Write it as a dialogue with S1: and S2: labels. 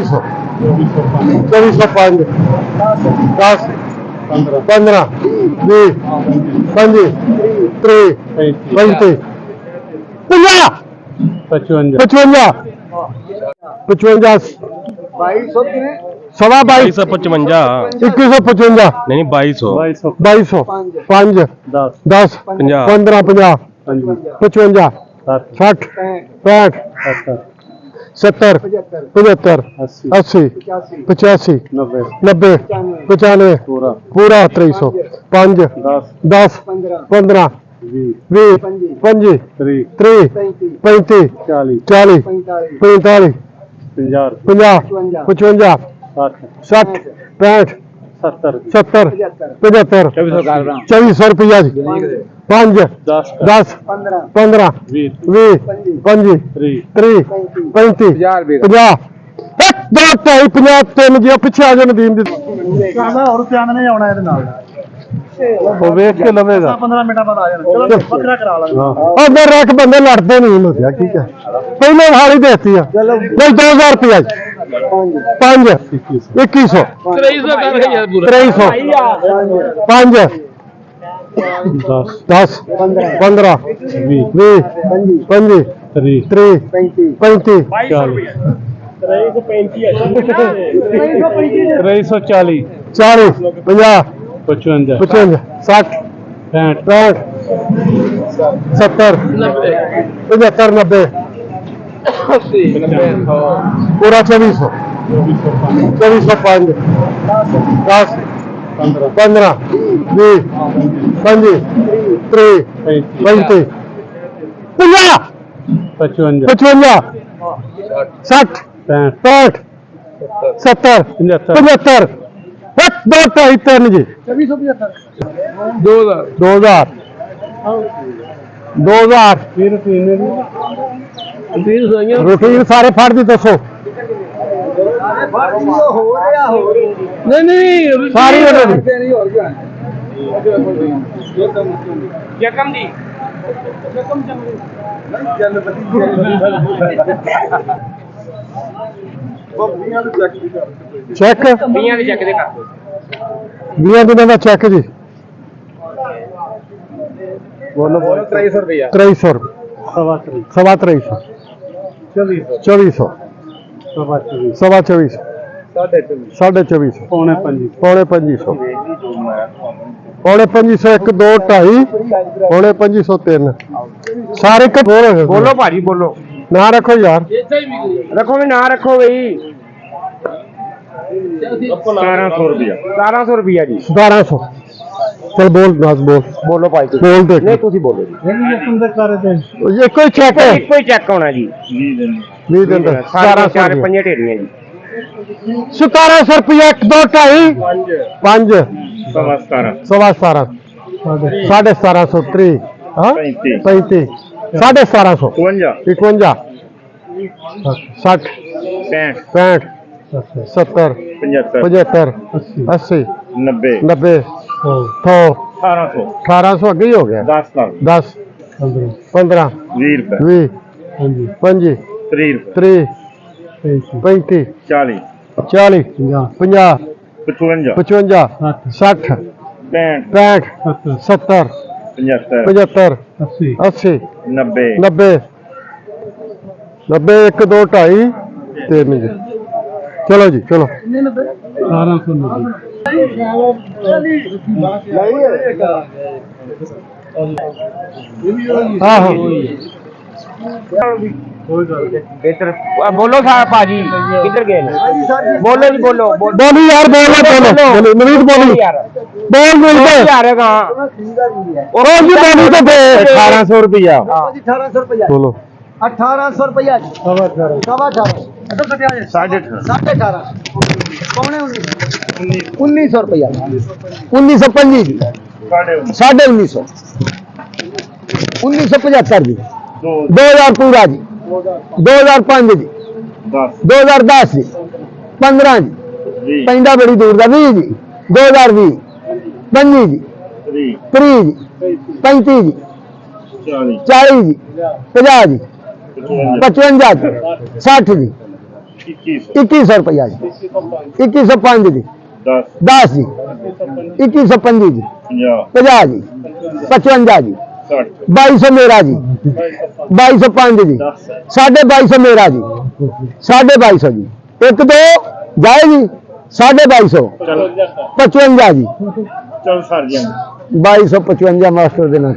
S1: 2400 2405 10 15 20 25 30 35 50 55 55 सवा
S2: 2255
S1: 2155
S2: नहीं 2200
S1: 2200 5 10 15 50 55 60 65 70 75 80 85 90 95 पूरा 300 5 10 15 20 25 30 35 40 45 50 55 60 65 70 75 2400 रुपया जी 5 10 15 20 25 30 35 50 दो ढाई 50 3 जी पिछे आ जाए नदीम वेख के लवेगा 15 मिनट बाद आ जाना बकरा करा लेना रख बंदे लड़ते नहीं मुझे ठीक है पहले हाली देती है नहीं 2000 रुपया 5 2100 2300 5 10 15 20 25 30 35 40 50 55 60 65 70 75 90 पूरा 2400 2405 10 15 20 25 30 35 50 55 60 65 70 75 दो ढाई 3 जी 2000 रोटी सारे फाड़ दी दसो नहीं सारी चेक 20 दिनों का चेक जी बोलो 2300 सवा 2300 2400 सवा 2400 साढ़े 2400 पौने 2500 1 2 2.5 पौने 2500 3 सारे बोलो भाजी बोलो ना रखो यार रखो भी ना रखो भाई 1700 रुपया जी 1700 चल बोल नाज बोलो भाई बोल दे नहीं तुसी बोलो ये कोई चेक है कोई चेक होना जी 20 दिन 1700 पंजे ढेरियां जी 1700 रुपया 1 2 2.5 5 सवा 17 साढ़े 1700 30 35 साढ़े 1700 51 60 65 70 75 80 90 1800 अगे ही हो गया 10 15 20 25 30 35 40 50 55 60 65 70 75 80 90 1 2 2.5 3 जी चलो जी चलो 1800 हाँ बोलो साहब पाजी किधर गए बोलो जी बोलो बोलो यार बोलो नवीन बोलो यार बोल यार और जी बोलो तो 1800 रुपया 1800 रुपया बोलो 1800 रुपया 18.5 पौने 1900 रुपया 1925 जी 1950 1975 जी 2000 पूरा जी 2005 जी 2010 जी 15 जी पैंदा बड़ी दूर का 20 जी 2020 25 जी 30 जी 35 जी 40 जी 50 जी 55 जी 60 जी 2100 रुपया जी 2105 जी 10 जी 2125 जी 50 जी 55 जी 2200 मेरा जी 2205 जी 2250 मेरा जी 2250 जी 1 2 जाएगी 2250 55 जी 2255 मास्टर देना